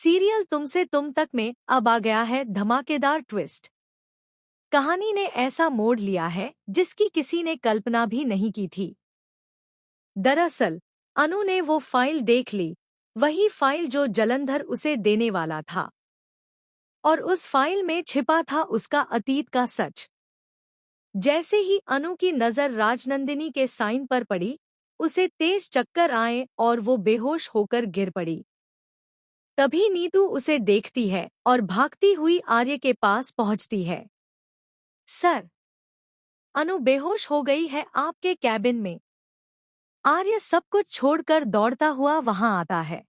Serial तुमसे तुम तक में अब आ गया है धमाकेदार ट्विस्ट। कहानी ने ऐसा मोड़ लिया है जिसकी किसी ने कल्पना भी नहीं की थी। दरअसल अनु ने वो फाइल देख ली, वही फाइल जो जलंधर उसे देने वाला था। और उस फाइल में छिपा था उसका अतीत का सच। जैसे ही अनु की नजर राजनंदिनी के साइन पर पड़ी, उसे तेज चक्कर आए और वो बेहोश होकर गिर पड़ी। तभी नीतू उसे देखती है और भागती हुई आर्य के पास पहुंचती है। सर, अनु बेहोश हो गई है आपके कैबिन में। आर्य सब कुछ छोड़कर दौड़ता हुआ वहां आता है।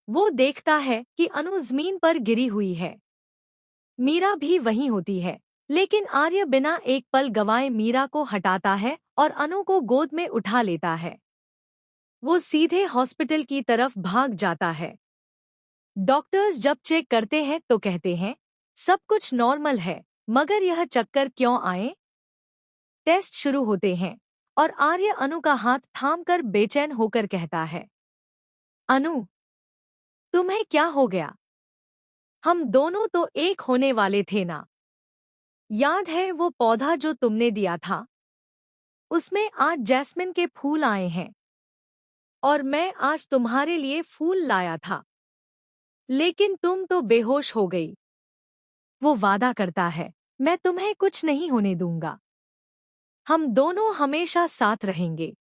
वो देखता है कि अनु जमीन पर गिरी हुई है। मीरा भी वहीं होती है, लेकिन आर्य बिना एक पल गवाए मीरा को हटाता है और अनु को गोद में उठा लेता है। वो सीधे हॉस्पिटल की तरफ भाग जाता है। डॉक्टर्स जब चेक करते हैं तो कहते हैं सब कुछ नॉर्मल है, मगर यह चक्कर क्यों आए। टेस्ट शुरू होते हैं और आर्य अनु का हाथ थामकर बेचैन होकर कहता है, अनु, तुम्हें क्या हो गया? हम दोनों तो एक होने वाले थे ना। याद है वो पौधा जो तुमने दिया था? उसमें आज जैस्मिन के फूल आए हैं और मैं आज तुम्हारे लिए फूल लाया था, लेकिन तुम तो बेहोश हो गई। वो वादा करता है, मैं तुम्हें कुछ नहीं होने दूंगा। हम दोनों हमेशा साथ रहेंगे।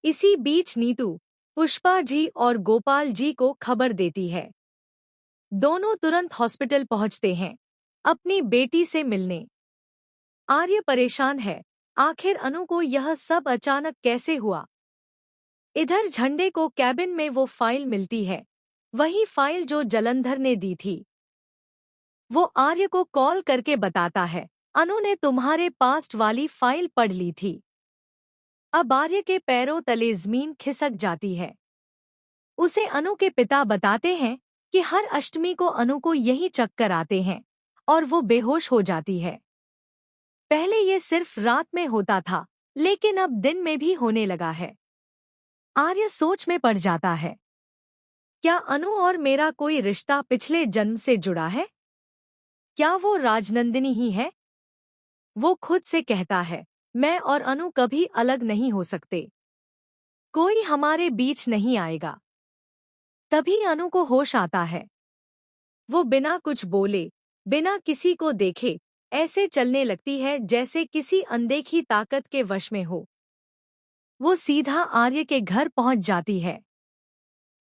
इसी बीच नीतू पुष्पा जी और गोपाल जी को खबर देती है। दोनों तुरंत हॉस्पिटल पहुंचते हैं अपनी बेटी से मिलने। आर्य परेशान है, आखिर अनु को यह सब अचानक कैसे हुआ। इधर झंडे को कैबिन में वो फाइल मिलती है, वही फाइल जो जलंधर ने दी थी। वो आर्य को कॉल करके बताता है, अनु ने तुम्हारे पास्ट वाली फाइल पढ़ ली थी। अब आर्य के पैरों तले जमीन खिसक जाती है। उसे अनु के पिता बताते हैं कि हर अष्टमी को अनु को यही चक्कर आते हैं और वो बेहोश हो जाती है। पहले ये सिर्फ रात में होता था, लेकिन अब दिन में भी होने लगा है। आर्य सोच में पड़ जाता है, क्या अनु और मेरा कोई रिश्ता पिछले जन्म से जुड़ा है? क्या वो राजनंदिनी ही है? वो खुद से कहता है, मैं और अनु कभी अलग नहीं हो सकते। कोई हमारे बीच नहीं आएगा। तभी अनु को होश आता है। वो बिना कुछ बोले, बिना किसी को देखे ऐसे चलने लगती है जैसे किसी अनदेखी ताकत के वश में हो। वो सीधा आर्य के घर पहुंच जाती है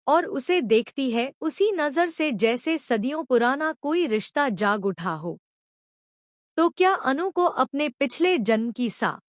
और उसे देखती है उसी नजर से जैसे सदियों पुराना कोई रिश्ता जाग उठा हो। तो क्या अनु को अपने पिछले जन्म की सा